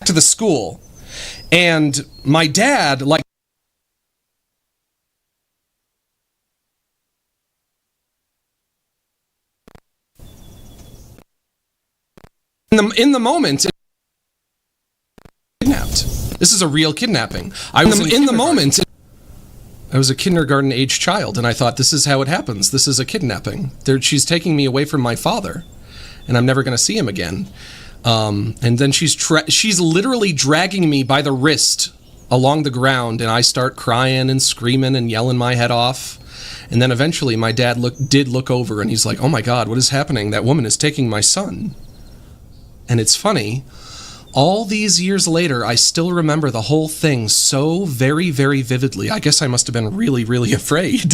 to the school, and my dad, like, in the moment, kidnapped. This is a real kidnapping. I was in the moment. I was a kindergarten-age child, and I thought, this is how it happens. This is a kidnapping. She's taking me away from my father, and I'm never going to see him again. And then she's literally dragging me by the wrist along the ground, and I start crying and screaming and yelling my head off. And then eventually my dad did look over, and he's like, oh my God, what is happening? That woman is taking my son. And it's funny, all these years later, I still remember the whole thing so very, very vividly. I guess I must have been really, really afraid.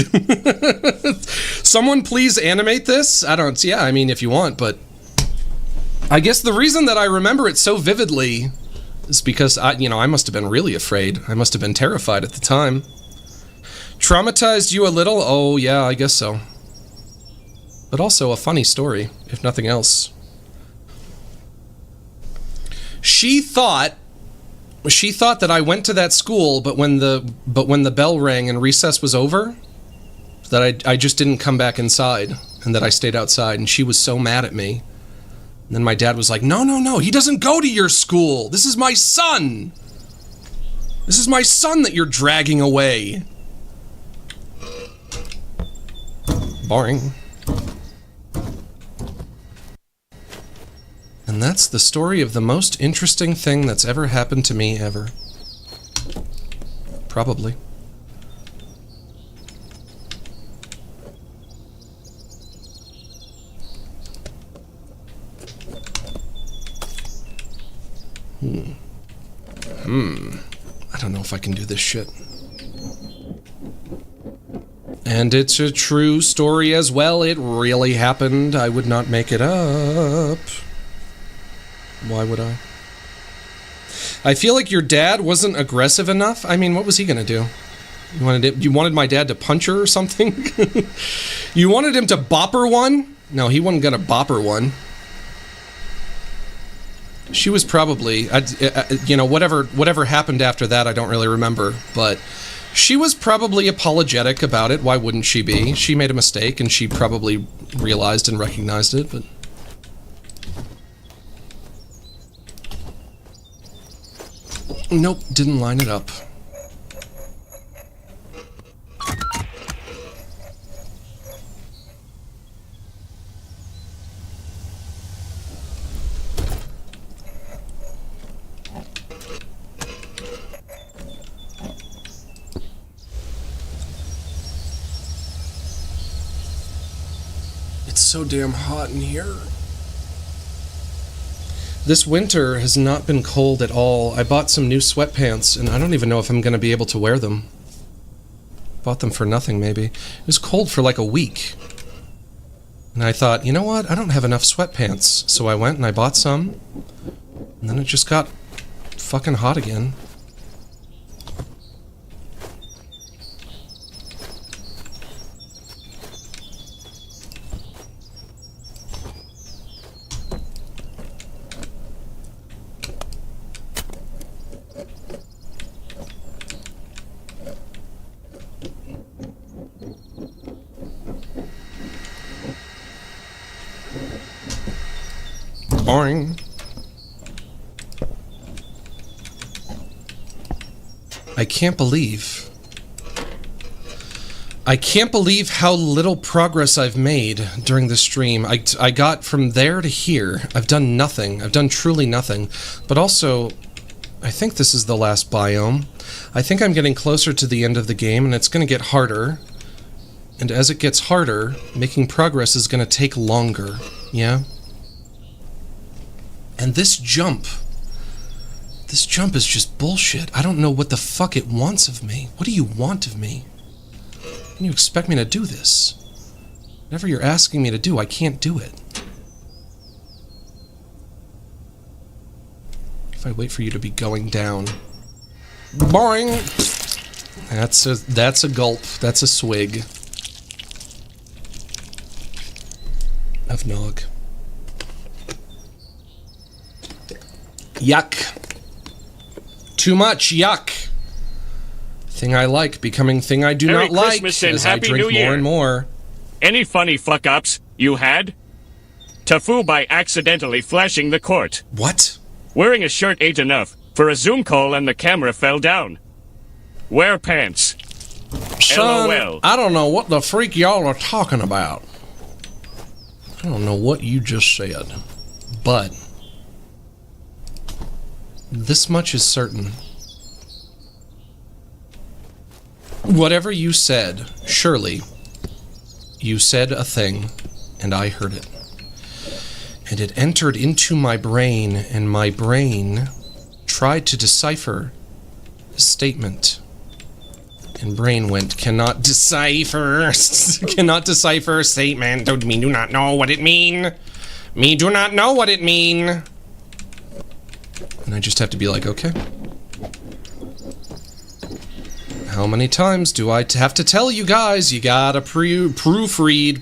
Someone please animate this? I mean, if you want, but I guess the reason that I remember it so vividly is because I must have been really afraid. I must have been terrified at the time. Traumatized you a little? Oh, yeah, I guess so. But also a funny story, if nothing else. She thought that I went to that school, but when the bell rang and recess was over, that I just didn't come back inside, and that I stayed outside, and she was so mad at me. And then my dad was like, no, he doesn't go to your school. This is my son. This is my son that you're dragging away. Boring. And that's the story of the most interesting thing that's ever happened to me ever. Probably. I don't know if I can do this shit. And it's a true story as well. It really happened. I would not make it up. Why would I? I feel like your dad wasn't aggressive enough. I mean, what was he gonna do? You wanted my dad to punch her or something? You wanted him to bop her one? No, he wasn't gonna bop her one. She was probably, whatever happened after that, I don't really remember, but she was probably apologetic about it. Why wouldn't she be? She made a mistake, and she probably realized and recognized it, but... Nope, didn't line it up. It's so damn hot in here. This winter has not been cold at all. I bought some new sweatpants, and I don't even know if I'm going to be able to wear them. Bought them for nothing, maybe. It was cold for like a week. And I thought, you know what? I don't have enough sweatpants. So I went and I bought some. And then it just got fucking hot again. Boring. I can't believe how little progress I've made during the stream. I got from there to here. I've done nothing. I've done truly nothing. But also, I think this is the last biome. I think I'm getting closer to the end of the game, and it's going to get harder. And as it gets harder, making progress is going to take longer. Yeah? And this jump is just bullshit. I don't know what the fuck it wants of me. What do you want of me? How can you expect me to do this? Whatever you're asking me to do, I can't do it. If I wait for you to be going down. Boring! That's a gulp. That's a swig. Of nog. Yuck. too much. Yuck. Thing I like becoming thing I do Merry not like Christmas and as Happy I drink New Year. more and more. Any funny fuck-ups you had? Tafu by accidentally flashing the court. What? Wearing a shirt ain't enough for a Zoom call and the camera fell down. Wear pants. Son, LOL. I don't know what the freak y'all are talking about. I don't know what you just said, but this much is certain. Whatever you said, surely you said a thing, and I heard it. And it entered into my brain, and my brain tried to decipher a statement. And brain went, cannot decipher, cannot decipher statement. Me do not know what it mean. Me do not know what it mean. And I just have to be like, okay. How many times do I have to tell you guys? You gotta proofread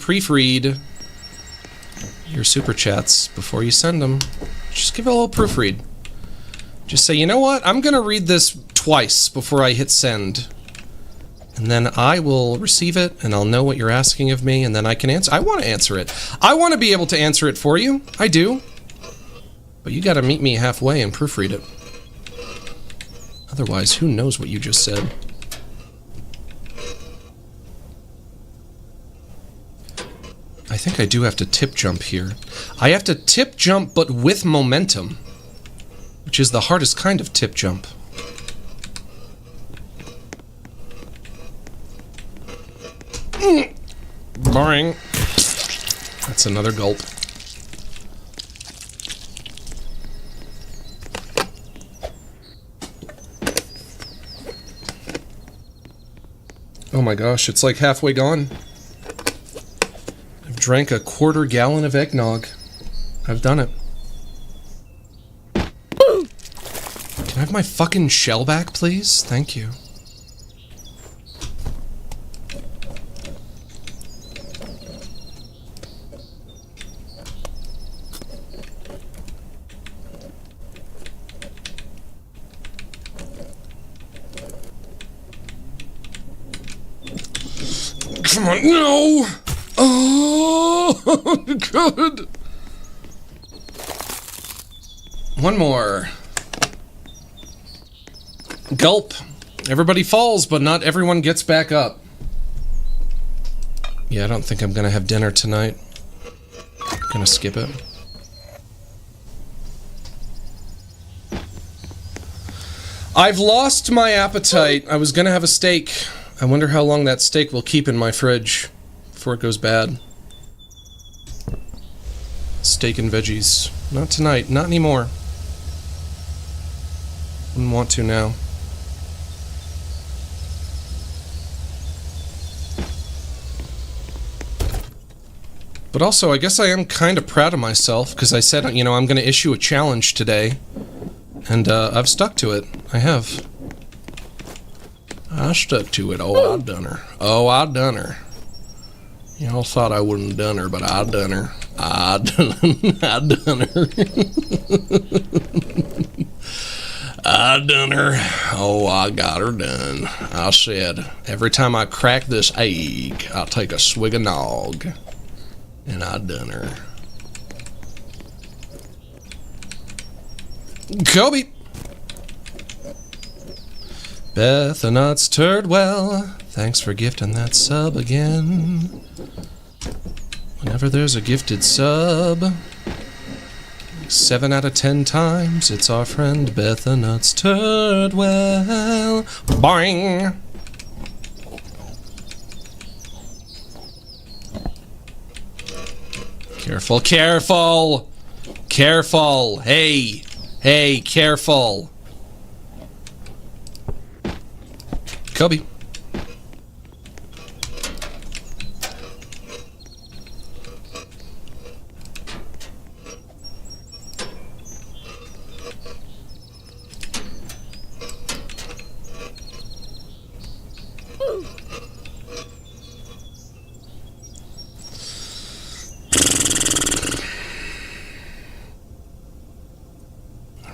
your super chats before you send them. Just give it a little proofread. Just say, you know what? I'm gonna read this twice before I hit send. And then I will receive it, and I'll know what you're asking of me, and then I can answer. I want to answer it. I want to be able to answer it for you. I do. But you gotta meet me halfway and proofread it. Otherwise, who knows what you just said? I think I do have to tip jump here. I have to tip jump, but with momentum, which is the hardest kind of tip jump. Boring. That's another gulp. Oh my gosh, it's like halfway gone. I've drank a 1/4 gallon of eggnog. I've done it. Can I have my fucking shell back, please? Thank you. Come on, no! Oh, good. One more. Gulp. Everybody falls, but not everyone gets back up. Yeah, I don't think I'm gonna have dinner tonight. I'm gonna skip it. I've lost my appetite. I was gonna have a steak. I wonder how long that steak will keep in my fridge before it goes bad. Steak and veggies. Not tonight. Not anymore. Wouldn't want to now. But also, I guess I am kind of proud of myself, because I said, you know, I'm going to issue a challenge today. And I've stuck to it. I have. I stuck to it. Oh, I done her. Oh, I done her. Y'all thought I wouldn't done her, but I done her. I done her. I done her. Oh, I got her done. I said, every time I crack this egg, I'll take a swig of nog. And I done her. Kobe! Beth and Nuts Turdwell, thanks for gifting that sub again. Whenever there's a gifted sub, 7 out of 10 times, it's our friend Beth and Nuts Turdwell. Boing! Careful, careful! Careful! Hey! Hey, careful! Kobe.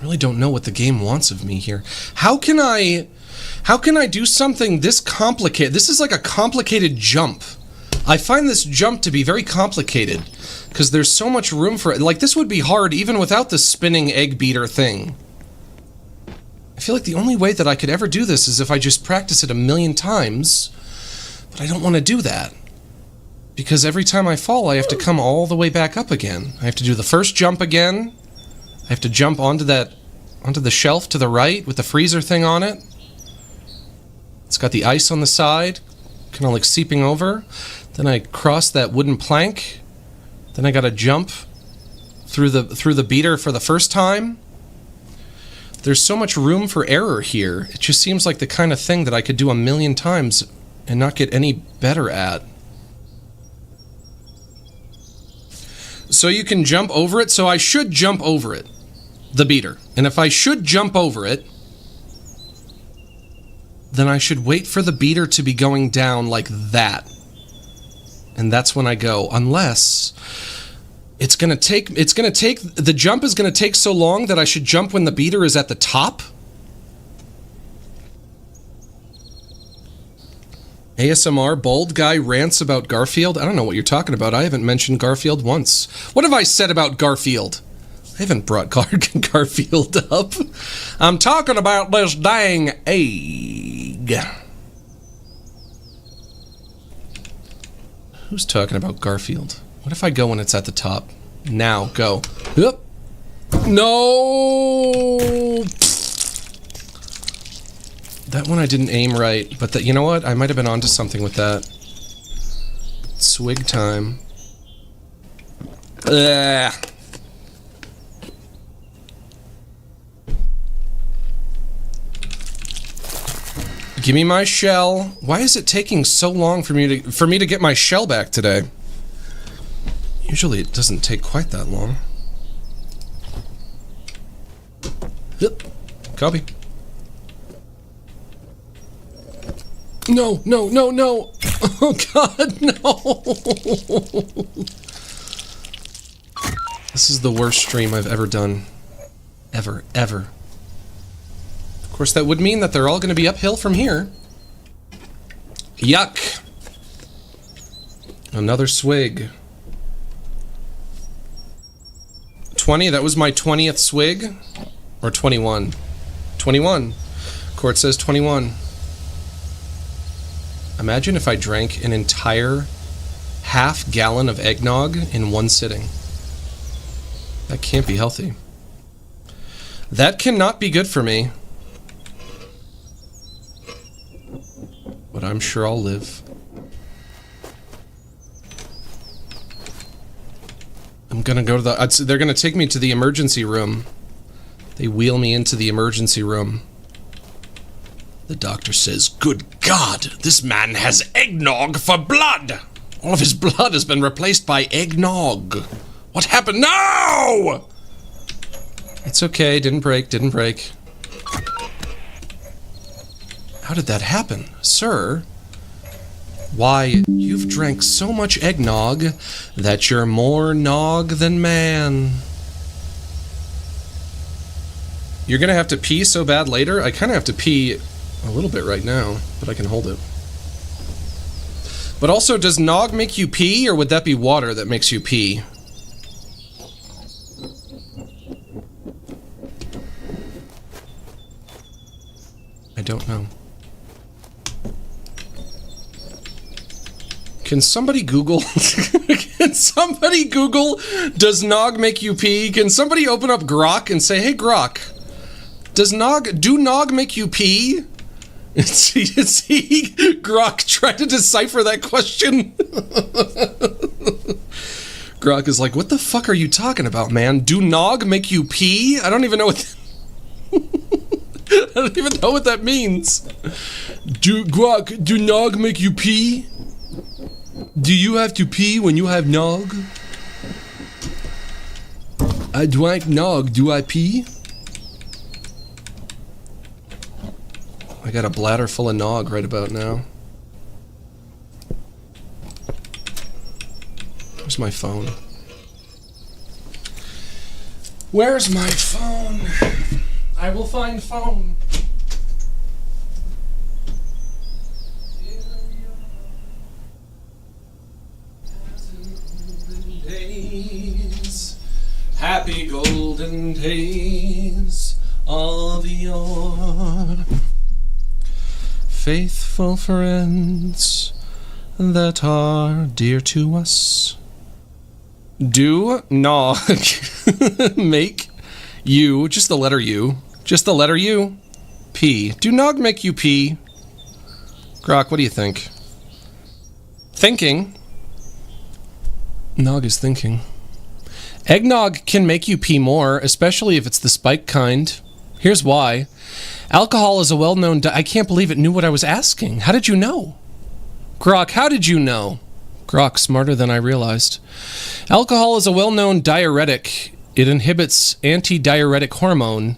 I really don't know what the game wants of me here. How can I do something this complicated? This is like a complicated jump. I find this jump to be very complicated because there's so much room for it. Like, this would be hard even without the spinning egg beater thing. I feel like the only way that I could ever do this is if I just practice it a million times, but I don't want to do that. Because every time I fall, I have to come all the way back up again. I have to do the first jump again. I have to jump onto the shelf to the right with the freezer thing on it. It's got the ice on the side, kind of like seeping over. Then I cross that wooden plank. Then I gotta jump through the beater for the first time. There's so much room for error here. It just seems like the kind of thing that I could do a million times and not get any better at. So you can jump over it, so I should jump over it. The beater. And if I should jump over it, then I should wait for the beater to be going down like that. And that's when I go. Unless the jump is gonna take so long that I should jump when the beater is at the top. ASMR, bald guy rants about Garfield. I don't know what you're talking about. I haven't mentioned Garfield once. What have I said about Garfield? I haven't brought Garfield up. I'm talking about this dang egg. Who's talking about Garfield? What if I go when it's at the top? Now, go. Yep. No! That one I didn't aim right, but you know what? I might have been onto something with that. Swig time. Ugh. Give me my shell. Why is it taking so long for me to get my shell back today? Usually it doesn't take quite that long. Yep. Copy. No, no, no, no! Oh god, no! This is the worst stream I've ever done. Ever, ever. Of course, that would mean that they're all going to be uphill from here. Yuck! Another swig. 20, that was my 20th swig? Or 21? 21. Court says 21. Imagine if I drank an entire half-gallon of eggnog in one sitting. That can't be healthy. That cannot be good for me. But I'm sure I'll live. I'm gonna go to the... They're gonna take me to the emergency room. They wheel me into the emergency room. The doctor says, "Good God, this man has eggnog for blood! All of his blood has been replaced by eggnog. What happened? No! It's okay, didn't break, didn't break. How did that happen, sir? Why, you've drank so much eggnog that you're more nog than man." You're gonna have to pee so bad later? I kinda have to pee a little bit right now, but I can hold it. But also, does nog make you pee, or would that be water that makes you pee? I don't know. Can somebody Google? Can somebody Google, does nog make you pee? Can somebody open up Grok and say, "Hey Grok, do nog make you pee?" See, Grok trying to decipher that question. Grok is like, "What the fuck are you talking about, man? Do nog make you pee?" I don't even know what... I don't even know what that means. Grok, do nog make you pee? Do you have to pee when you have nog? I drank nog, do I pee? I got a bladder full of nog right about now. Where's my phone? Where's my phone? I will find phone. Happy golden days of yore. Faithful friends that are dear to us. Do nog make you, just the letter U, just the letter U, pee. Do nog make you pee? Grok, what do you think? Thinking. Nog is thinking. Eggnog can make you pee more, especially if it's the spiked kind. Here's why. Alcohol is a well-known... I can't believe it knew what I was asking. How did you know? Grok, how did you know? Grok, smarter than I realized. Alcohol is a well-known diuretic. It inhibits anti-diuretic hormone,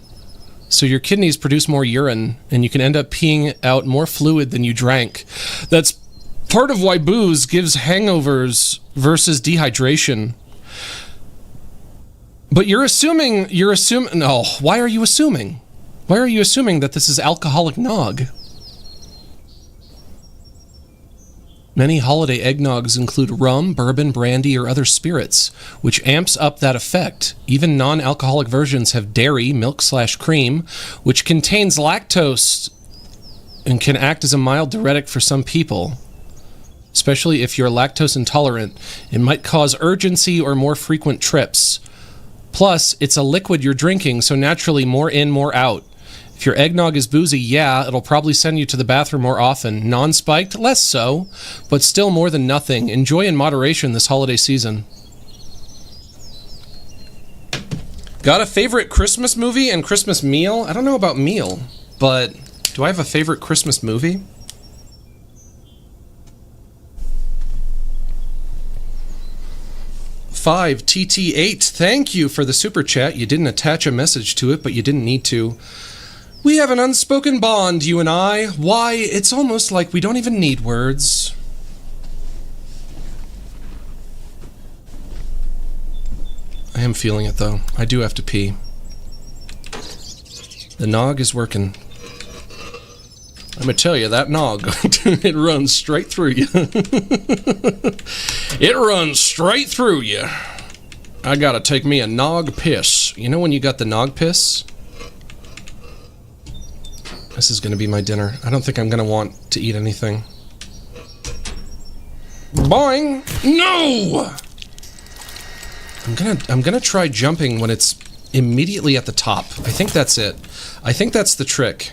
so your kidneys produce more urine, and you can end up peeing out more fluid than you drank. That's part of why booze gives hangovers versus dehydration. But you're assuming, no, why are you assuming? Why are you assuming that this is alcoholic nog? Many holiday eggnogs include rum, bourbon, brandy, or other spirits, which amps up that effect. Even non-alcoholic versions have dairy, milk/cream, which contains lactose and can act as a mild diuretic for some people. Especially if you're lactose intolerant, it might cause urgency or more frequent trips. Plus, it's a liquid you're drinking, so naturally more in, more out. If your eggnog is boozy, yeah, it'll probably send you to the bathroom more often. Non-spiked, less so, but still more than nothing. Enjoy in moderation this holiday season. Got a favorite Christmas movie and Christmas meal? I don't know about meal, but do I have a favorite Christmas movie? TT8, thank you for the super chat. You didn't attach a message to it, but you didn't need to. We have an unspoken bond, you and I. Why, it's almost like we don't even need words. I am feeling it, though. I do have to pee. The nog is working. I'm gonna tell you, that nog, it runs straight through you. It runs straight through you. I gotta take me a nog piss. You know when you got the nog piss? This is gonna be my dinner. I don't think I'm gonna want to eat anything. Boing! No! I'm gonna try jumping when it's immediately at the top. I think that's it. I think that's the trick.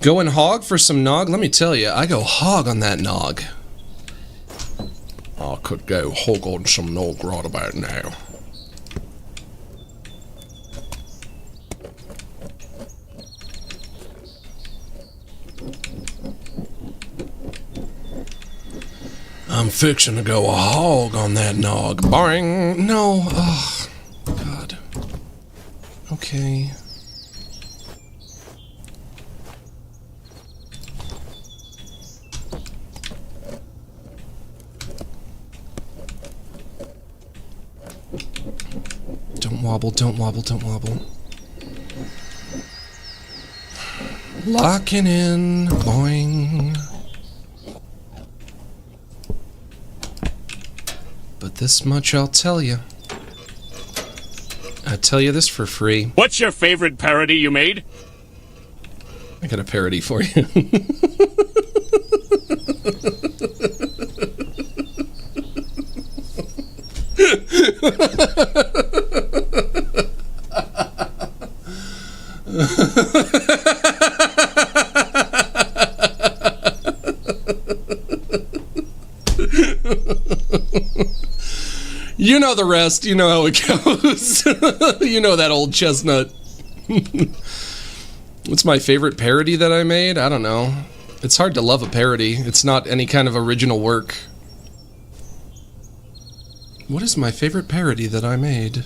Going hog for some nog? Let me tell you, I go hog on that nog. I could go hog on some nog right about now. I'm fixing to go a hog on that nog. Bang! No. Oh, God. Okay. Don't wobble, don't wobble, don't wobble. Locking in. Boing. But this much I'll tell you. I tell you this for free. What's your favorite parody you made? I got a parody for you. You know the rest. You know how it goes. You know that old chestnut. What's my favorite parody that I made? I don't know. It's hard to love a parody. It's not any kind of original work. What is my favorite parody that I made?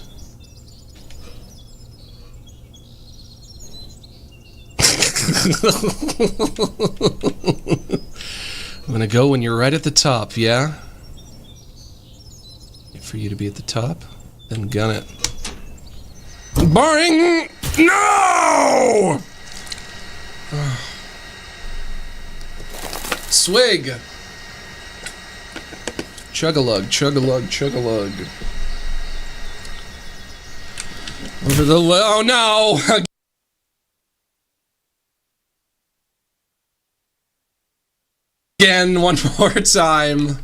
gonna go when you're right at the top, yeah? Wait for you to be at the top, then gun it. Boring! No! Swig! Chug-a-lug, chug-a-lug, chug-a-lug. Over the... Oh no! Again, one more time.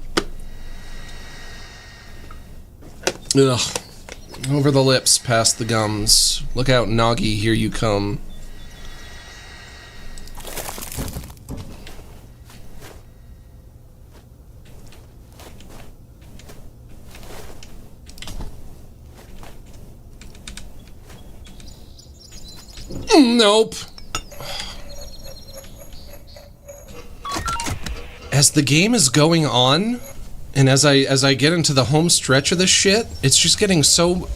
Ugh. Over the lips, past the gums. Look out, Noggy, here you come. Nope. As the game is going on, and as I get into the home stretch of this shit, it's just getting so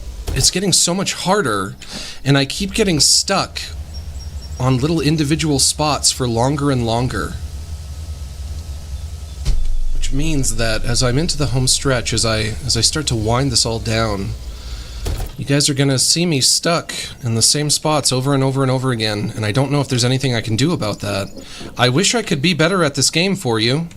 much harder, and I keep getting stuck on little individual spots for longer and longer. Which means that as I'm into the home stretch, as I start to wind this all down, you guys are gonna see me stuck in the same spots over and over and over again, and I don't know if there's anything I can do about that. I wish I could be better at this game for you.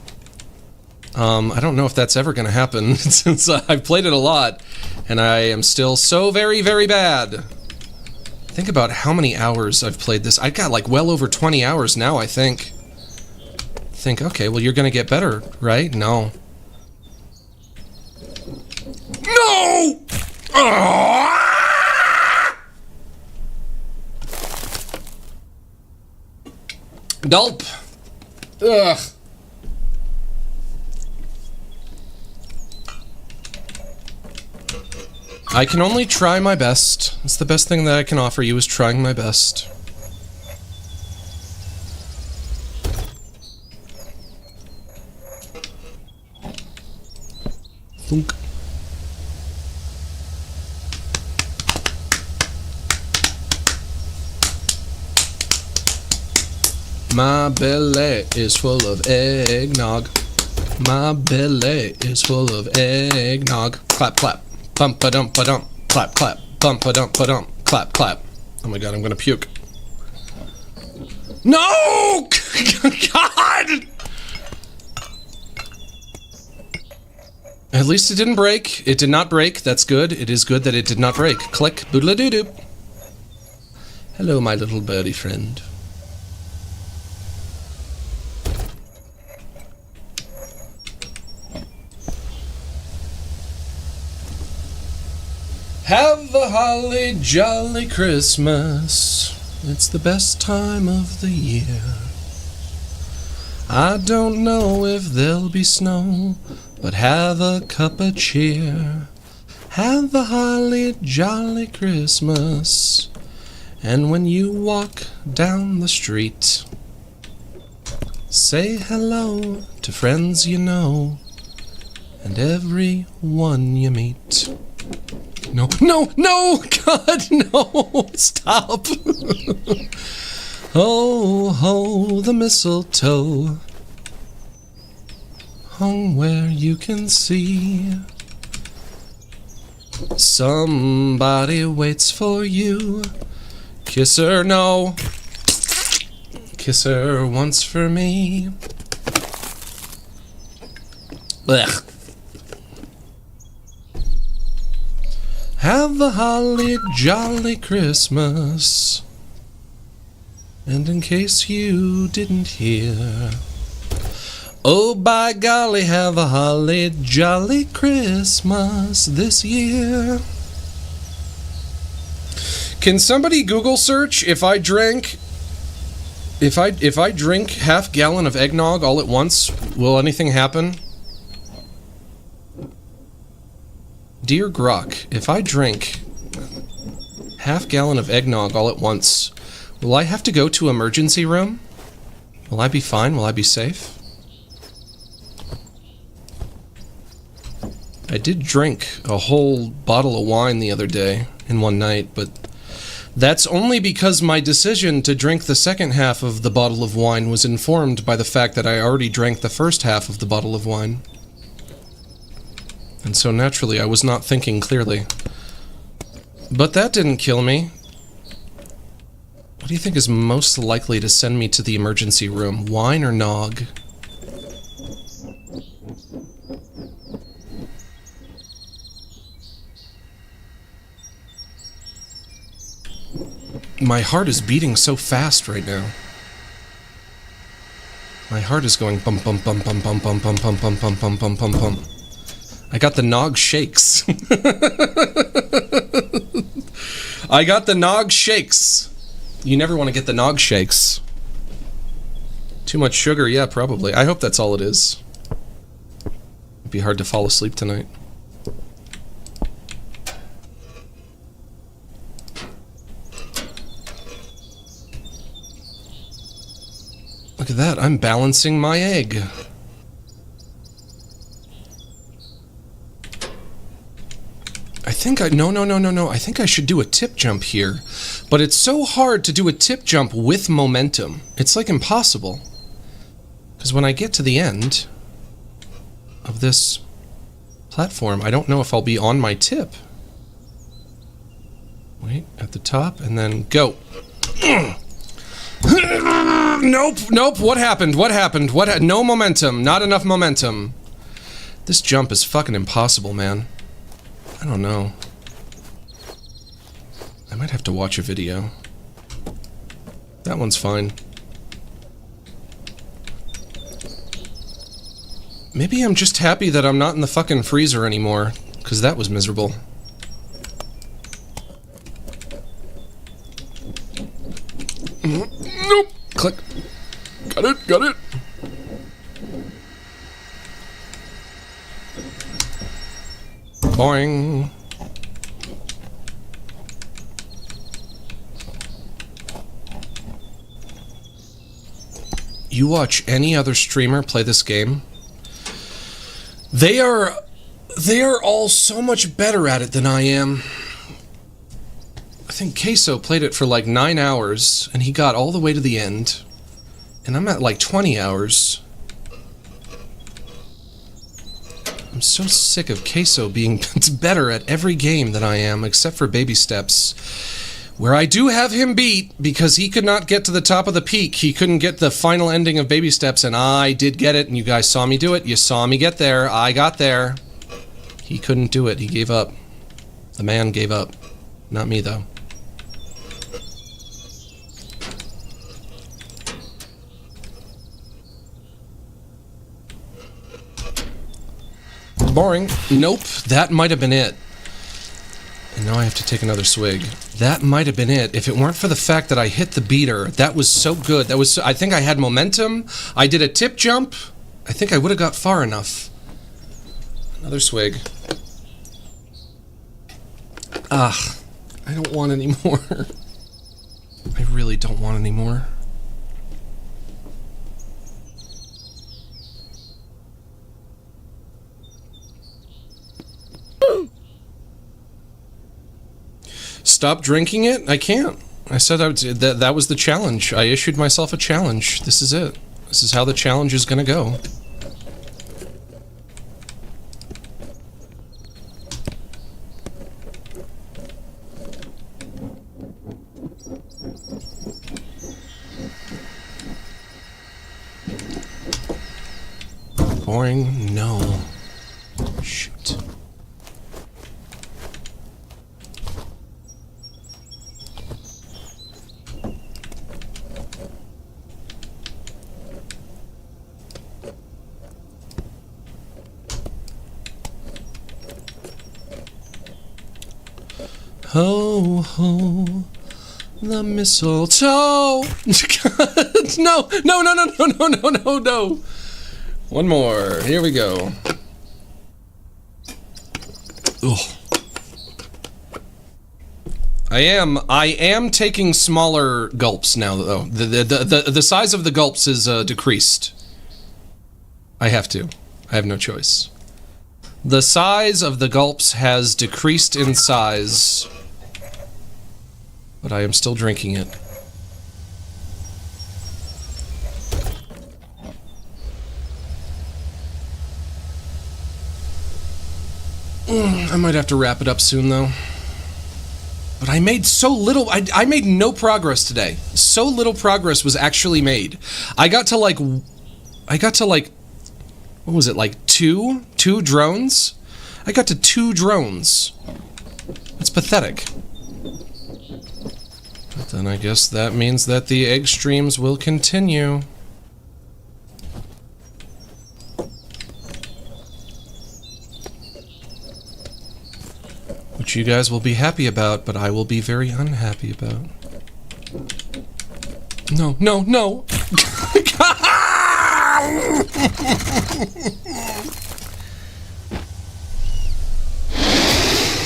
I don't know if that's ever gonna happen, since I've played it a lot, and I am still so very, very bad. Think about how many hours I've played this. I've got like well over 20 hours now, I think. Okay, well you're gonna get better, right? No. No! Gulp. Ugh. I can only try my best. It's the best thing that I can offer you is trying my best. Thunk. My belly is full of eggnog. My belly is full of eggnog. Clap, clap. Bump a dump a dump. Clap, clap. Bump a dump a dump. Clap, clap. Oh my god, I'm gonna puke. No! God! At least it didn't break. It did not break. That's good. It is good that it did not break. Click. Boodle-a-doo-doo. Hello, my little birdie friend. Have a holly jolly Christmas. It's the best time of the year. I don't know if there'll be snow, but have a cup of cheer. Have a holly jolly Christmas. And when you walk down the street, say hello to friends you know and everyone you meet. No, no, no! God, no! Stop! Ho, ho, the mistletoe hung where you can see. Somebody waits for you. Kiss her, no. Kiss her once for me. Blech. Have a holly jolly Christmas. And in case you didn't hear, oh by golly, have a holly jolly Christmas this year. Can somebody Google search if I drink half gallon of eggnog all at once, will anything happen? Dear Grok, if I drink half gallon of eggnog all at once, will I have to go to emergency room? Will I be fine? Will I be safe? I did drink a whole bottle of wine the other day in one night, but That's only because my decision to drink the second half of the bottle of wine was informed by the fact that I already drank the first half of the bottle of wine. And so naturally I was not thinking clearly. But that didn't kill me. What do you think is most likely to send me to the emergency room? Wine or nog? My heart is beating so fast right now. My heart is going bum bum bum bum bum bum bum bum bum bum bum bum bum bum. I got the nog shakes. I got the nog shakes. You never want to get the nog shakes. Too much sugar, yeah, probably. I hope that's all it is. It'd be hard to fall asleep tonight. Look at that, I'm balancing my egg. I think no. I think I should do a tip jump here. But it's so hard to do a tip jump with momentum. It's like impossible. Because when I get to the end of this platform, I don't know if I'll be on my tip. Wait, at the top, and then go. Nope. What happened? No momentum. Not enough momentum. This jump is fucking impossible, man. I don't know. I might have to watch a video. That one's fine. Maybe I'm just happy that I'm not in the fucking freezer anymore, because that was miserable. Nope. Click. Got it. Boing. You watch any other streamer play this game? They are all so much better at it than I am. I think Queso played it for like 9 hours, and he got all the way to the end. And I'm at like 20 hours. I'm so sick of Queso being better at every game than I am, except for Baby Steps, where I do have him beat because he could not get to the top of the peak. He couldn't get the final ending of Baby Steps, and I did get it, and you guys saw me do it. You saw me get there. I got there. He couldn't do it. He gave up. The man gave up. Not me, though. Boring. Nope, that might have been it. And now I have to take another swig. That might have been it. If it weren't for the fact that I hit the beater, that was so good. I think I had momentum. I did a tip jump. I think I would have got far enough. Another swig. I don't want any more. I really don't want any more. Stop drinking it? I can't. I said that was the challenge. I issued myself a challenge. This is it. This is how the challenge is gonna go. Boring? No. Shoot. Ho, ho, the mistletoe. No. One more. Here we go. Ugh. I am taking smaller gulps now, though. The size of the gulps is decreased. I have to. I have no choice. The size of the gulps has decreased in size. but I am still drinking it. I might have to wrap it up soon, though. But I made so little. I made no progress today. So little progress was actually made. I got to like, what was it, like two drones? I got to 2 drones. It's pathetic. But then I guess that means that the egg streams will continue. Which you guys will be happy about, but I will be very unhappy about. No, no, no!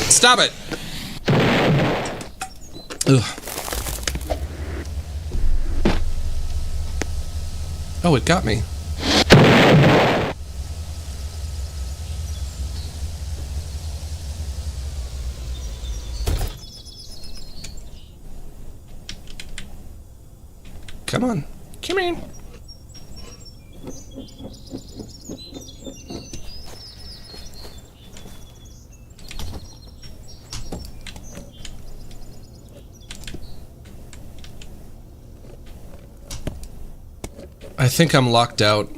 Stop it! Ugh. Oh, it got me. Come on. Come in. I think I'm locked out.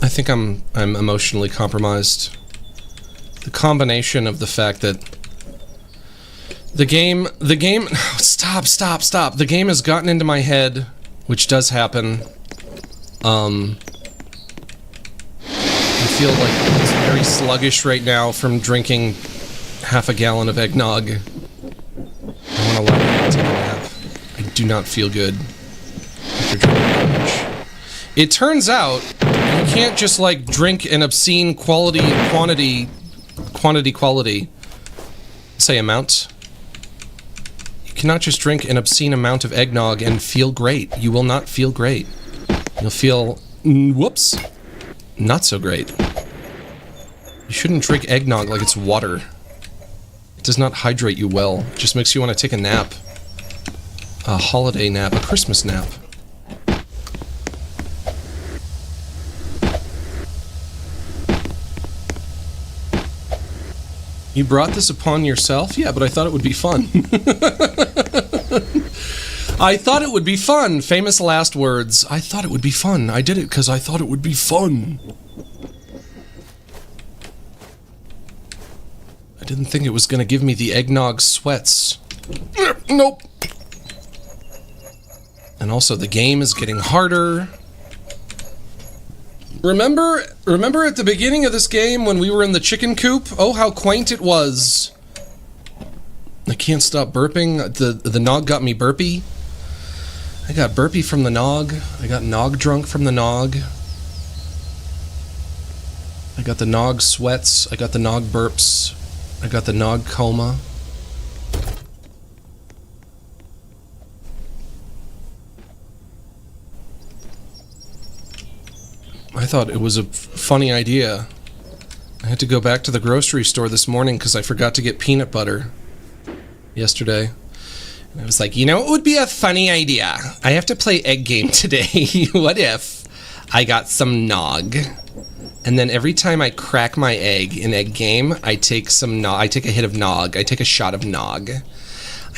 I think I'm emotionally compromised. The combination of the fact that the game stop. The game has gotten into my head, which does happen. I feel like it's very sluggish right now from drinking half a gallon of eggnog. I want to lie down and take a nap. I do not feel good after drinking that much. It turns out you can't just like drink an obscene quantity, say amount. You cannot just drink an obscene amount of eggnog and feel great. You will not feel great. You'll feel, whoops, not so great. You shouldn't drink eggnog like it's water. It does not hydrate you well. It just makes you want to take a nap. A holiday nap, a Christmas nap. You brought this upon yourself? Yeah, but I thought it would be fun. I thought it would be fun. Famous last words. I thought it would be fun. I did it because I thought it would be fun. I didn't think it was going to give me the eggnog sweats. Nope. And also, the game is getting harder. Remember at the beginning of this game when we were in the chicken coop? Oh, how quaint it was. I can't stop burping. The nog got me burpy. I got burpy from the nog. I got nog drunk from the nog. I got the nog sweats. I got the nog burps. I got the nog coma. I thought it was a funny idea. I had to go back to the grocery store this morning because I forgot to get peanut butter yesterday. And I was like, you know, it would be a funny idea. I have to play egg game today. What if I got some nog? And then every time I crack my egg in egg game, I take some nog. I take a hit of nog. I take a shot of nog.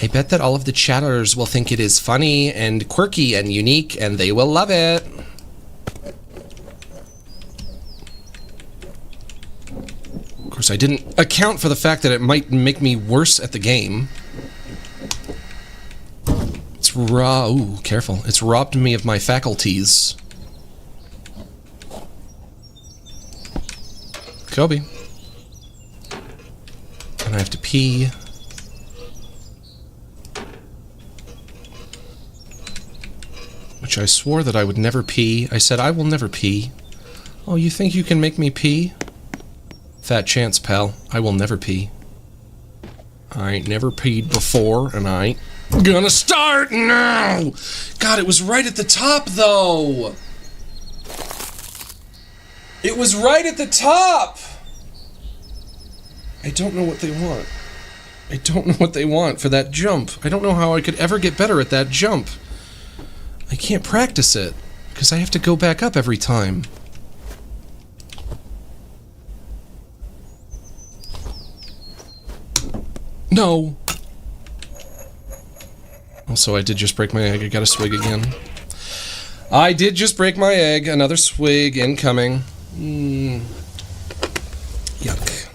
I bet that all of the chatters will think it is funny and quirky and unique, and they will love it. Of course, I didn't account for the fact that it might make me worse at the game. It's ooh, careful. It's robbed me of my faculties. Kobe. And I have to pee. Which I swore that I would never pee. I said, I will never pee. Oh, you think you can make me pee? Fat chance, pal. I will never pee. I ain't never peed before, and I ain't gonna start now! God, it was right at the top, though! It was right at the top! I don't know what they want. I don't know what they want for that jump. I don't know how I could ever get better at that jump. I can't practice it, because I have to go back up every time. No! Also, I did just break my egg. I gotta swig again. I did just break my egg. Another swig incoming. Yuck.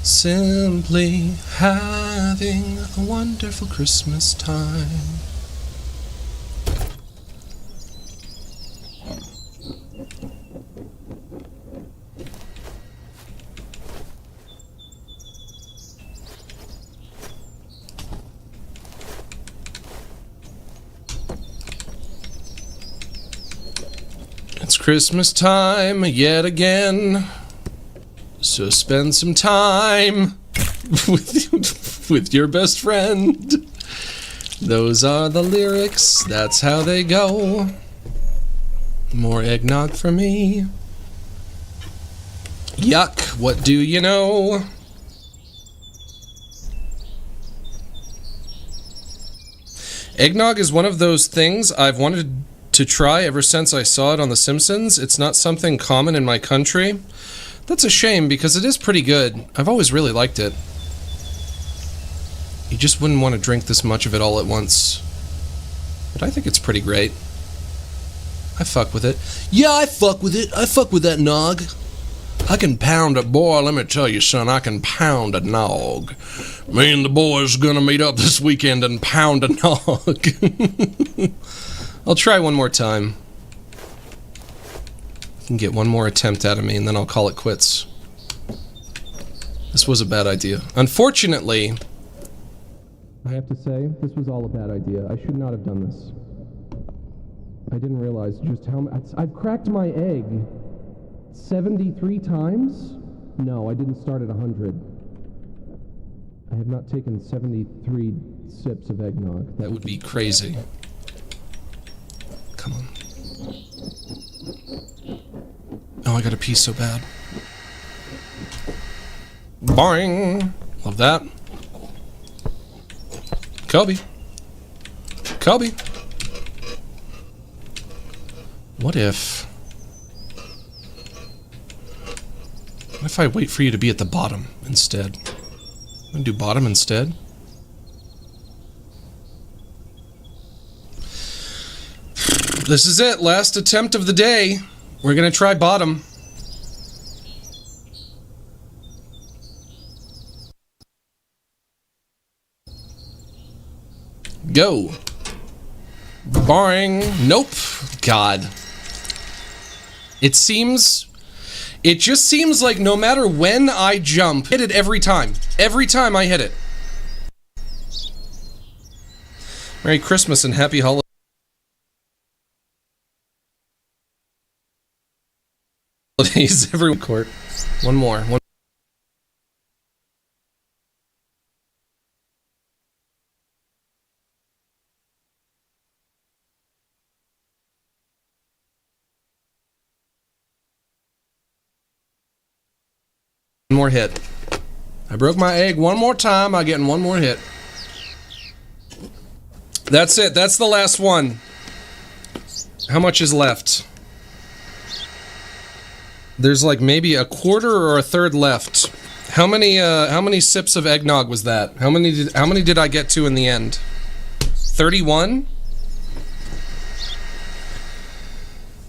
Simply having a wonderful Christmas time. It's Christmas time yet again. So spend some time with your best friend. Those are the lyrics, that's how they go. More eggnog for me. Yuck, what do you know? Eggnog is one of those things I've wanted to try ever since I saw it on The Simpsons. It's not something common in my country. That's a shame, because it is pretty good. I've always really liked it. You just wouldn't want to drink this much of it all at once. But I think it's pretty great. I fuck with it. Yeah, I fuck with it. I fuck with that nog. I can pound it. Boy, let me tell you, son, I can pound a nog. Me and the boys gonna meet up this weekend and pound a nog. I'll try one more time. You can get one more attempt out of me, and then I'll call it quits. This was a bad idea. Unfortunately, I have to say, this was all a bad idea. I should not have done this. I didn't realize just how much... I've cracked my egg 73 times? No, I didn't start at 100. I have not taken 73 sips of eggnog. That would be crazy. Come on. Oh, I gotta pee so bad. Boing! Love that. Kobe. Kobe. What if I wait for you to be at the bottom instead? I'm gonna do bottom instead. This is it. Last attempt of the day. We're gonna try bottom. Go. Boing. Nope. God. It just seems like no matter when I jump, hit it every time. Every time I hit it. Merry Christmas and happy holidays. Every court. One more. One more hit. I broke my egg one more time. I'm getting one more hit. That's it. That's the last one. How much is left? There's like maybe a quarter or a third left. How many sips of eggnog was that? How many did I get to in the end? 31?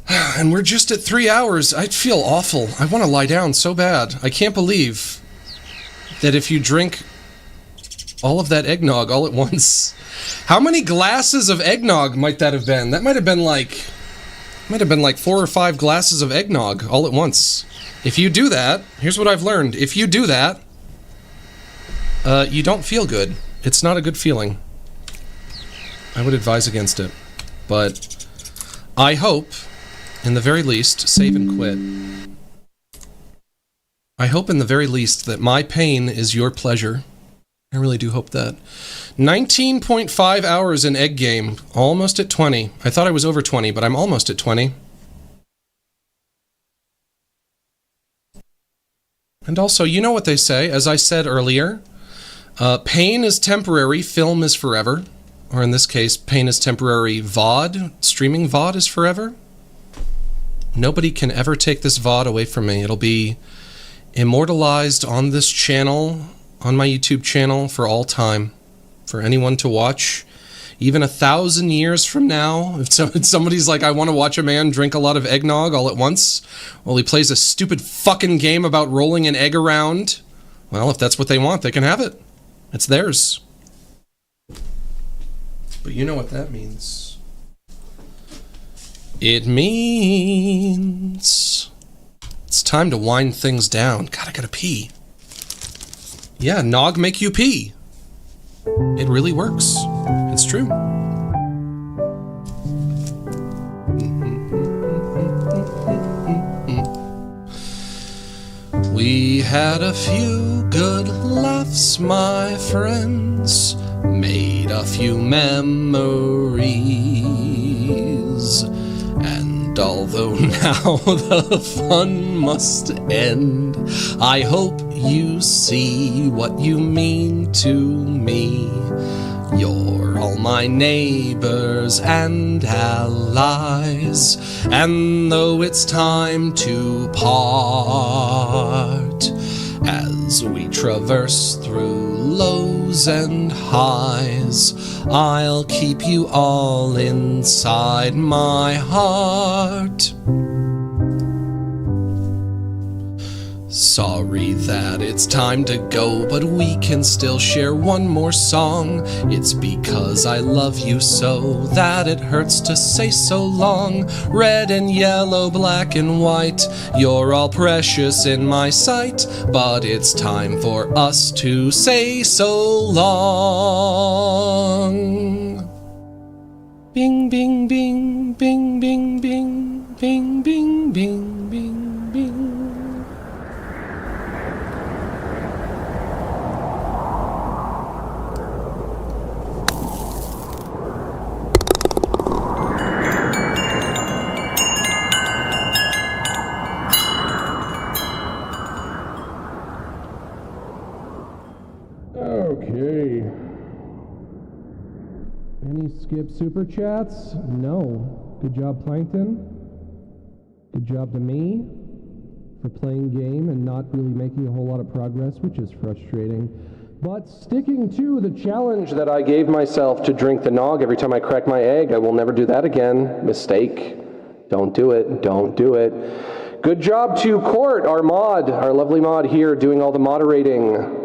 And we're just at 3 hours. I feel awful. I want to lie down so bad. I can't believe that if you drink all of that eggnog all at once. How many glasses of eggnog might that have been? That might have been like 4 or 5 glasses of eggnog all at once. If you do that, here's what I've learned. If you do that, you don't feel good. It's not a good feeling. I would advise against it. But I hope, in the very least, save and quit. I hope in the very least that my pain is your pleasure. I really do hope that. 19.5 hours in Egg Game. Almost at 20. I thought I was over 20, but I'm almost at 20. And also, you know what they say, as I said earlier, pain is temporary, film is forever. Or in this case, pain is temporary, VOD, streaming VOD is forever. Nobody can ever take this VOD away from me. It'll be immortalized on this channel, on my YouTube channel, for all time, for anyone to watch. Even 1,000 years from now, if somebody's like, I want to watch a man drink a lot of eggnog all at once while he plays a stupid fucking game about rolling an egg around, well, if that's what they want, they can have it. It's theirs. But you know what that means. It means it's time to wind things down. God, I gotta pee. Yeah, nog make you pee. It really works. It's true. We had a few good laughs, my friends, made a few memories, and although now the fun must end, I hope you see what you mean to me. You're all my neighbors and allies, and though it's time to part, as we traverse through lows and highs, I'll keep you all inside my heart. Sorry that it's time to go, but we can still share one more song. It's because I love you so that it hurts to say so long. Red and yellow, black and white, you're all precious in my sight, but it's time for us to say so long. Bing, bing, bing, bing, bing, bing, bing, bing, bing, bing, bing. Okay. Any skip super chats? No. Good job, Plankton. Good job to me for playing game and not really making a whole lot of progress, which is frustrating. But sticking to the challenge that I gave myself to drink the nog every time I crack my egg, I will never do that again. Mistake. Don't do it. Don't do it. Good job to Court, our mod, our lovely mod here, doing all the moderating.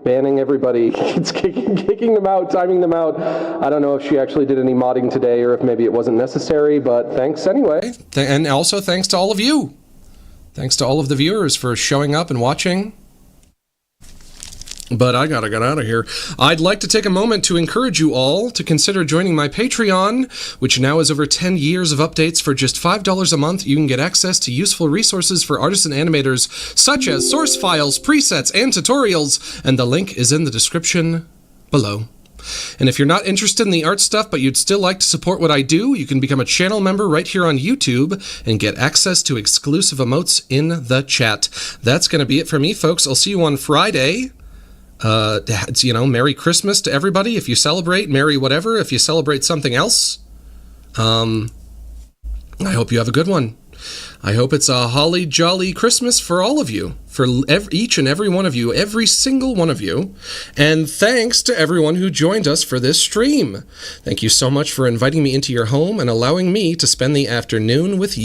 Banning everybody, it's kicking them out, timing them out. I don't know if she actually did any modding today or if maybe it wasn't necessary, but thanks anyway. And also thanks to all of you. Thanks to all of the viewers for showing up and watching. But I gotta get out of here. I'd like to take a moment to encourage you all to consider joining my Patreon, which now has over 10 years of updates. For just $5 a month, you can get access to useful resources for artists and animators, such as source files, presets, and tutorials, and the link is in the description below. And if you're not interested in the art stuff, but you'd still like to support what I do, you can become a channel member right here on YouTube and get access to exclusive emotes in the chat. That's going to be it for me, folks. I'll see you on Friday. Merry Christmas to everybody. If you celebrate, Merry whatever. If you celebrate something else, I hope you have a good one. I hope it's a holly jolly Christmas for all of you, for each and every one of you, every single one of you. And thanks to everyone who joined us for this stream. Thank you so much for inviting me into your home and allowing me to spend the afternoon with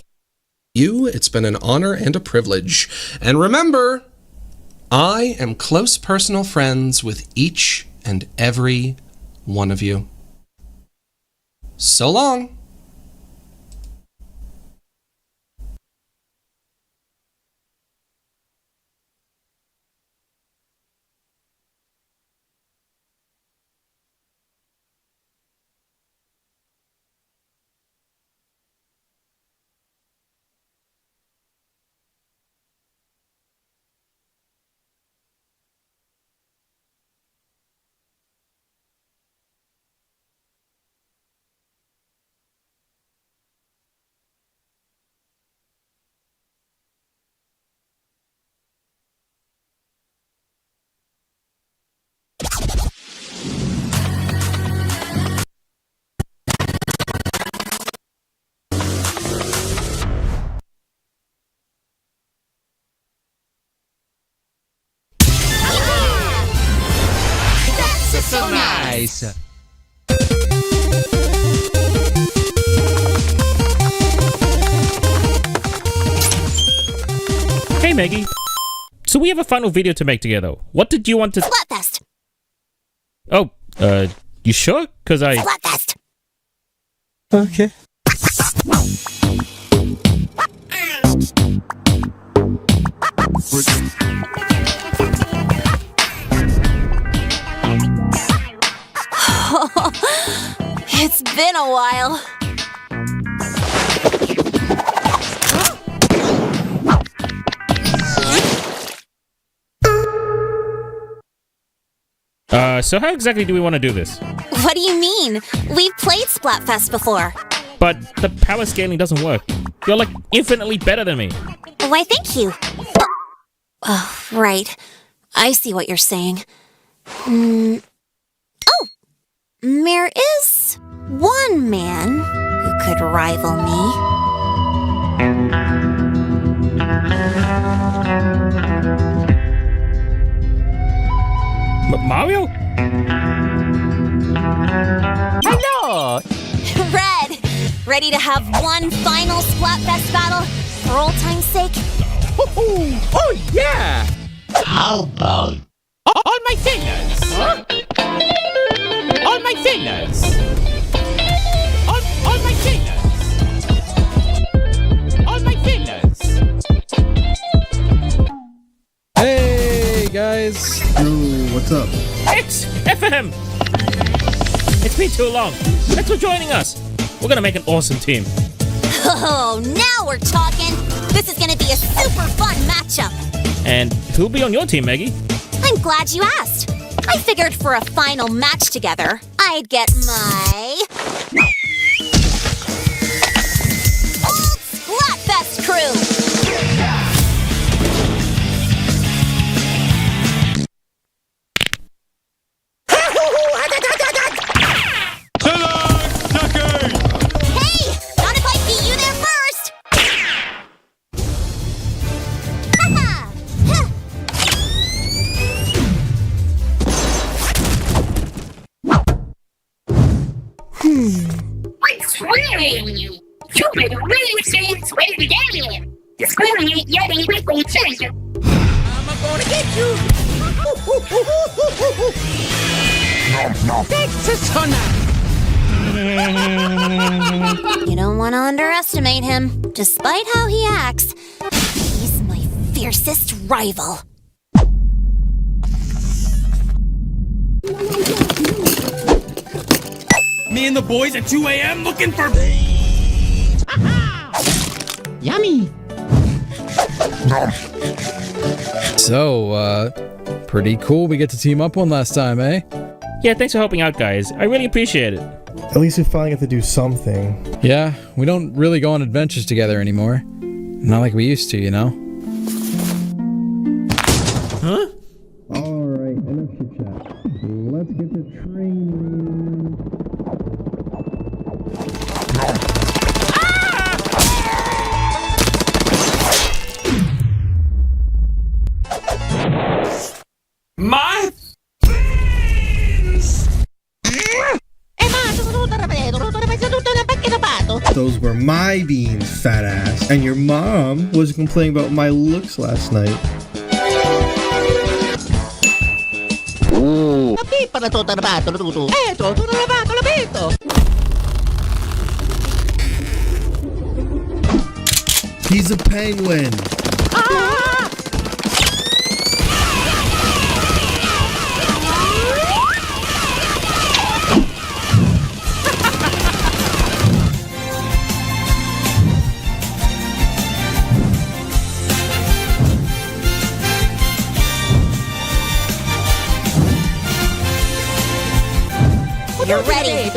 you. It's been an honor and a privilege. And remember, I am close personal friends with each and every one of you. So long. Yes! Hey Maggie. So we have a final video to make together. What did you want to... Splatfest! Oh, you sure? Cause I... Splatfest! Okay. It's been a while. So how exactly do we want to do this? What do you mean? We've played Splatfest before. But the power scaling doesn't work. You're like infinitely better than me. Why, thank you. Oh, right. I see what you're saying. Oh! There is one man who could rival me. Mario? Hello! Red! Ready to have one final Splatfest battle for old time's sake? Oh yeah! How about All my sailors! All my sailors! All my sailors! All my sailors! Hey guys! Yo, what's up? XFM! It's been too long. Thanks for joining us. We're gonna make an awesome team. Oh, now we're talking! This is gonna be a super fun matchup! And who'll be on your team, Maggie? I'm glad you asked. I figured for a final match together, I'd get my... Old Splatfest crew! Hey! Not if I beat you there first! Haha! Huh. What's swearing? You better really say swear to game. The swearing ain't yet ain't what they say. I'm gonna get you! Thanks a ton. You don't want to underestimate him. Despite how he acts, he's my fiercest rival. Me and the boys at 2 a.m. looking for... Yummy! So, pretty cool we get to team up one last time, eh? Yeah, thanks for helping out, guys. I really appreciate it. At least we finally get to do something. Yeah, we don't really go on adventures together anymore. Not like we used to, you know? Huh? Alright, enough chit chat. Let's get to training. My... Those were my beans, fat ass. And your mom was complaining about my looks last night. He's a penguin. You're ready.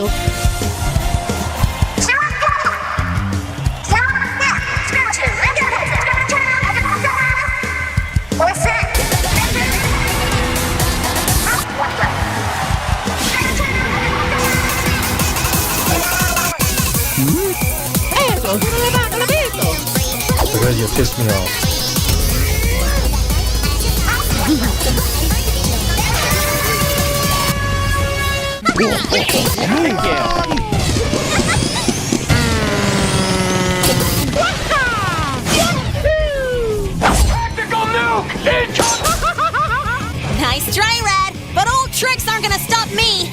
Because you pissed me off. Nice try, Red, but old tricks aren't gonna stop me.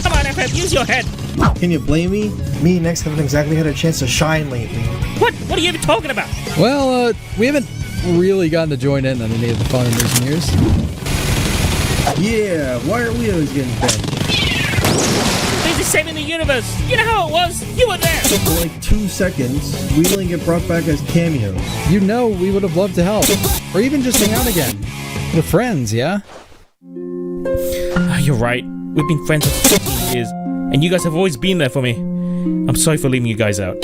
Come on, FF, use your head. Can you blame me? Me and X haven't exactly had a chance to shine lately. What? What are you even talking about? Well, we haven't really gotten to join in on any of the fun in recent years. Yeah, why aren't we always getting benched? They're just saving the universe. You know how it was? You were there. For like 2 seconds, we only get brought back as cameos. You know we would have loved to help. Or even just hang out again. We're friends, yeah? You're right. We've been friends for 15 years, and you guys have always been there for me. I'm sorry for leaving you guys out.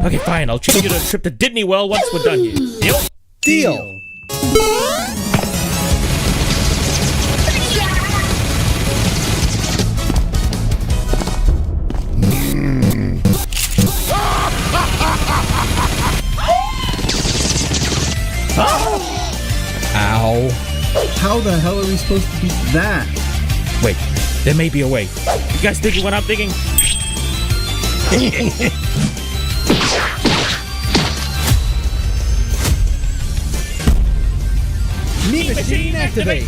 Okay, fine. I'll treat you to a trip to Disney World once we're done here. Deal? Deal! Ow. How the hell are we supposed to beat that? Wait, there may be a way. You guys digging what I'm digging? Meat machine activate!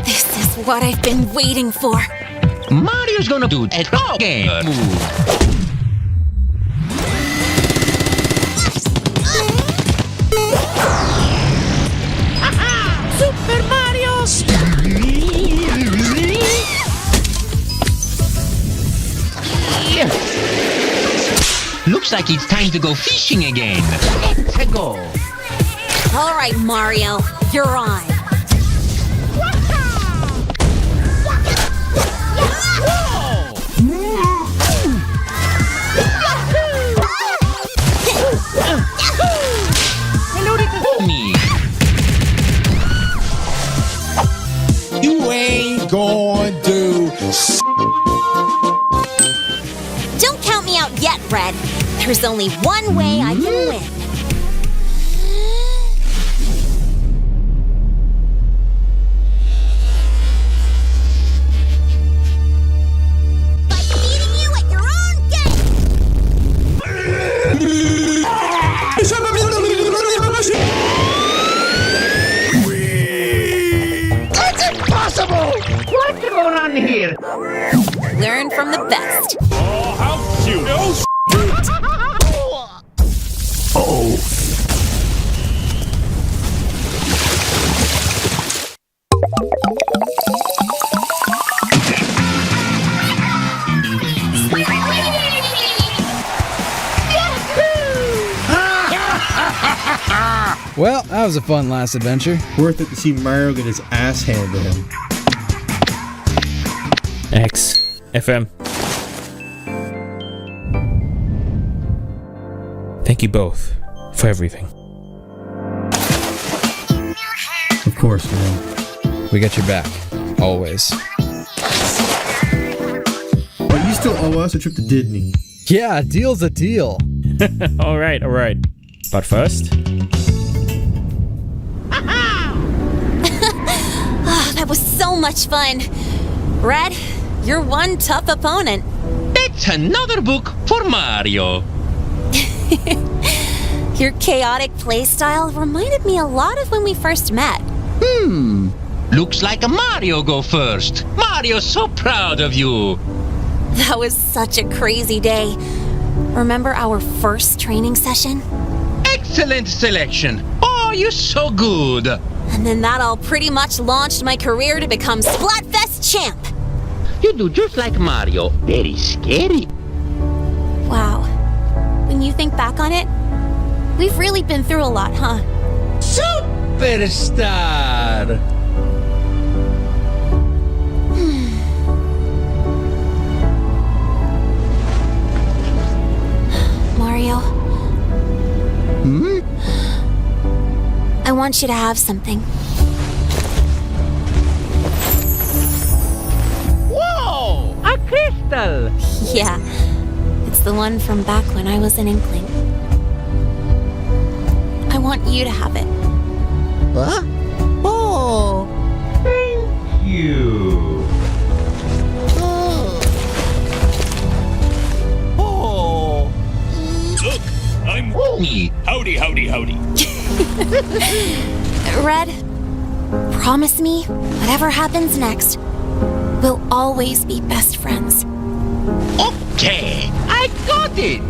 This is what I've been waiting for. Mario's gonna do a dog game move. Super Mario! Looks like it's time to go fishing again. Let's go. All right, Mario, you're on. Me. You ain't going to. Don't count me out yet, Red. There's only one way I can win. By beating you at your own game! That's impossible! What's going on here? Learn from the best. Oh, how cute! Oh, Well, that was a fun last adventure. Worth it to see Mario get his ass handed to him. X, FM. Thank you both for everything. Of course, man. We got your back. Always. But you still owe us a trip to Disney. Yeah, a deal's a deal. All right. But first, That was so much fun. Red, you're one tough opponent. That's another book for Mario. Your chaotic playstyle reminded me a lot of when we first met. Looks like a Mario go first. Mario's so proud of you. That was such a crazy day. Remember our first training session? Excellent selection. Oh, you're so good. And then that all pretty much launched my career to become Splatfest champ. You do just like Mario. Very scary. Wow. When you think back on it, we've really been through a lot, huh? Superstar! Mario. I want you to have something. Whoa! A crystal! Yeah, it's the one from back when I was an Inkling. I want you to have it. Huh? Oh! Thank you. Oh! Look, I'm Holy. howdy, howdy, howdy. Red, promise me, whatever happens next, we'll always be best friends. Okay, I got it.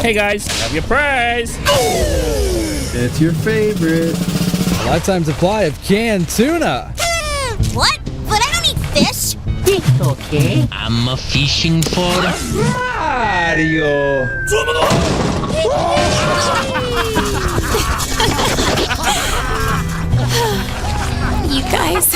Hey guys, have your prize. It's your favorite. Lifetime supply of canned tuna. What? But I don't eat fish. It's okay. I'm a fishing for Mario. You guys.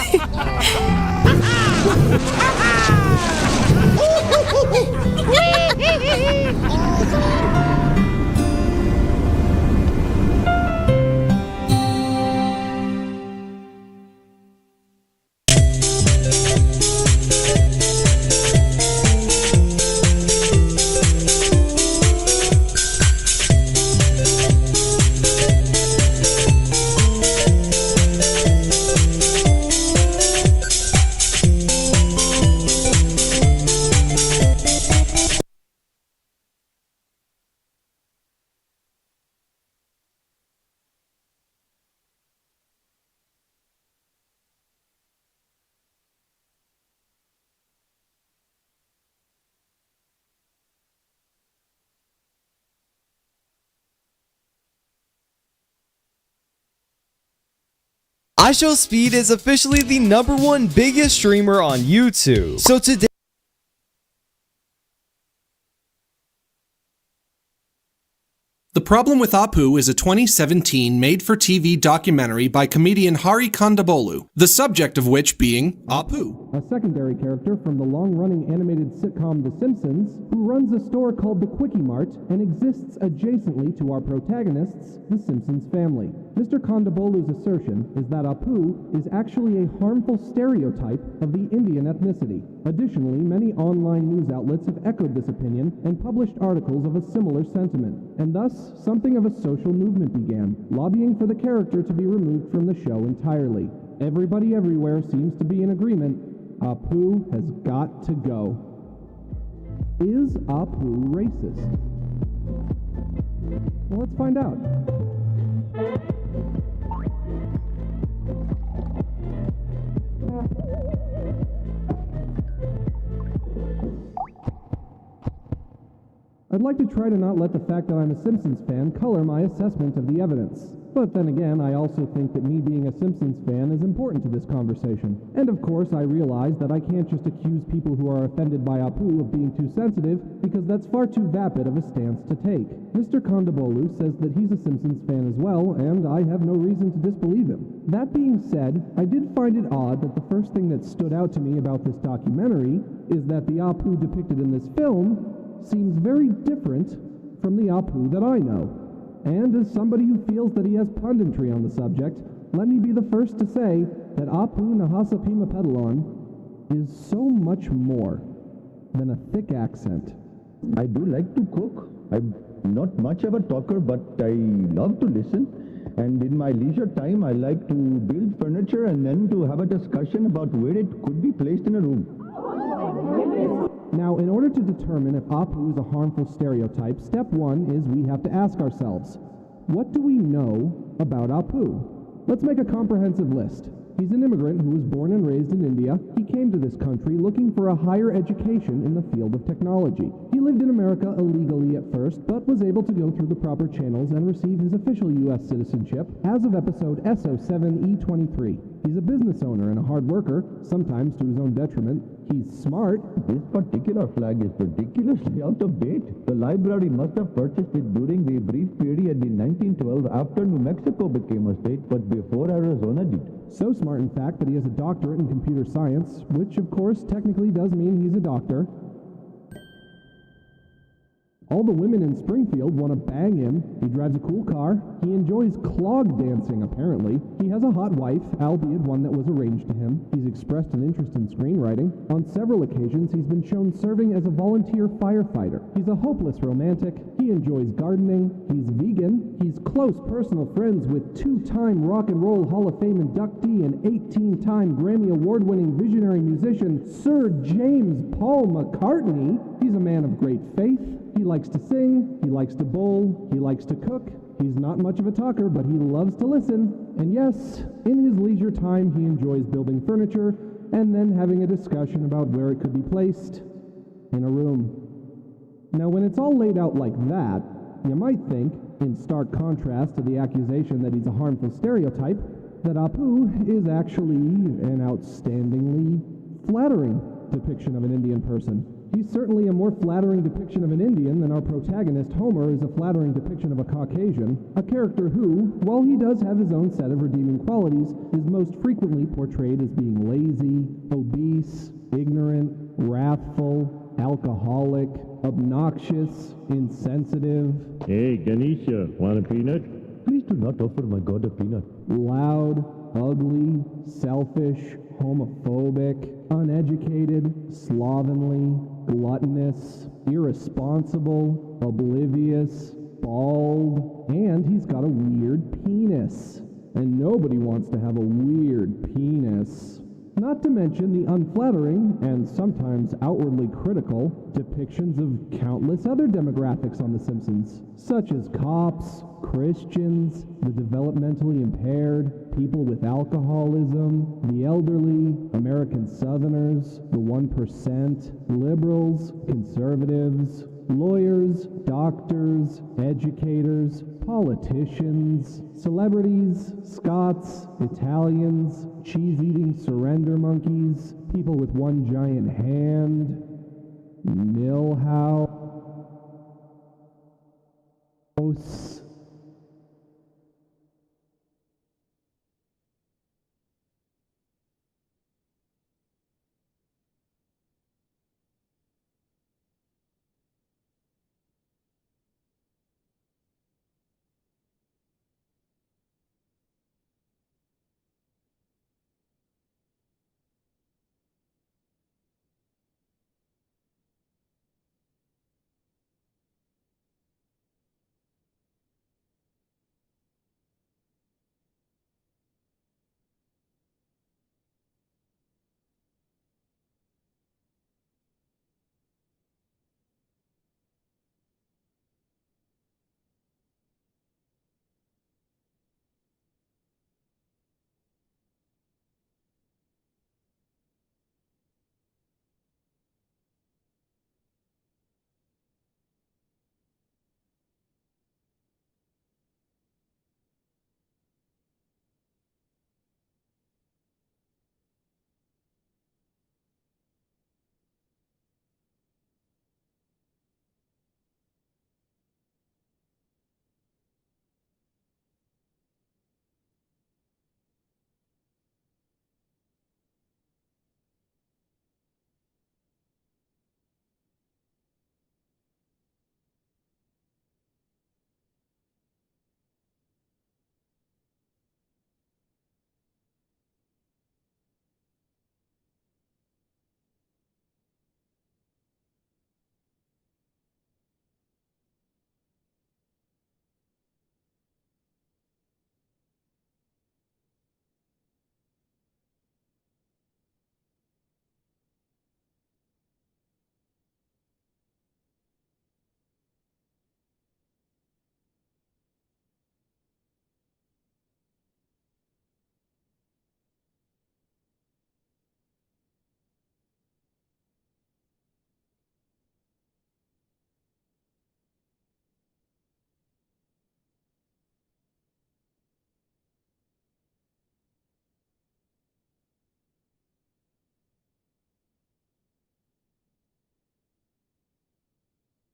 iShowSpeed is officially the #1 biggest streamer on YouTube. So today The Problem with Apu is a 2017 made-for-TV documentary by comedian Hari Kondabolu, the subject of which being Apu, a secondary character from the long-running animated sitcom The Simpsons, who runs a store called the Quickie Mart and exists adjacently to our protagonists, the Simpsons family. Mr. Kondabolu's assertion is that Apu is actually a harmful stereotype of the Indian ethnicity. Additionally, many online news outlets have echoed this opinion and published articles of a similar sentiment, and thus something of a social movement began, lobbying for the character to be removed from the show entirely. Everybody everywhere seems to be in agreement. Apu has got to go. Is Apu racist? Well, let's find out. I'd like to try to not let the fact that I'm a Simpsons fan color my assessment of the evidence. But then again, I also think that me being a Simpsons fan is important to this conversation. And of course, I realize that I can't just accuse people who are offended by Apu of being too sensitive, because that's far too vapid of a stance to take. Mr. Kondabolu says that he's a Simpsons fan as well, and I have no reason to disbelieve him. That being said, I did find it odd that the first thing that stood out to me about this documentary is that the Apu depicted in this film seems very different from the Apu that I know. And as somebody who feels that he has punditry on the subject, let me be the first to say that Apu Nahasapima Pedalon is so much more than a thick accent. I do like to cook. I'm not much of a talker, but I love to listen. And in my leisure time, I like to build furniture and then to have a discussion about where it could be placed in a room. Now, in order to determine if Apu is a harmful stereotype, step one is we have to ask ourselves, what do we know about Apu? Let's make a comprehensive list. He's an immigrant who was born and raised in India. He came to this country looking for a higher education in the field of technology. He lived in America illegally at first, but was able to go through the proper channels and receive his official U.S. citizenship as of episode SO7E23. He's a business owner and a hard worker, sometimes to his own detriment. He's smart. This particular flag is ridiculously out of date. The library must have purchased it during the brief period in 1912 after New Mexico became a state, but before Arizona did. So smart, in fact, that he has a doctorate in computer science, which, of course, technically does mean he's a doctor. All the women in Springfield want to bang him. He drives a cool car. He enjoys clog dancing, apparently. He has a hot wife, albeit one that was arranged to him. He's expressed an interest in screenwriting. On several occasions, he's been shown serving as a volunteer firefighter. He's a hopeless romantic. He enjoys gardening. He's vegan. He's close personal friends with two-time Rock and Roll Hall of Fame inductee and 18-time Grammy Award-winning visionary musician Sir James Paul McCartney. He's a man of great faith. He likes to sing, he likes to bowl, he likes to cook. He's not much of a talker, but he loves to listen. And yes, in his leisure time, he enjoys building furniture and then having a discussion about where it could be placed in a room. Now, when it's all laid out like that, you might think, in stark contrast to the accusation that he's a harmful stereotype, that Apu is actually an outstandingly flattering depiction of an Indian person. He's certainly a more flattering depiction of an Indian than our protagonist Homer is a flattering depiction of a Caucasian, a character who, while he does have his own set of redeeming qualities, is most frequently portrayed as being lazy, obese, ignorant, wrathful, alcoholic, obnoxious, insensitive. Hey, Ganesha, want a peanut? Please do not offer my god a peanut. Loud, ugly, selfish, homophobic, uneducated, slovenly, gluttonous, irresponsible, oblivious, bald, and he's got a weird penis. And nobody wants to have a weird penis. Not to mention the unflattering, and sometimes outwardly critical, depictions of countless other demographics on The Simpsons, such as cops, Christians, the developmentally impaired, people with alcoholism, the elderly, American Southerners, the 1%, liberals, conservatives, lawyers, doctors, educators, politicians, celebrities, Scots, Italians, cheese-eating surrender monkeys, people with one giant hand, Milhouse,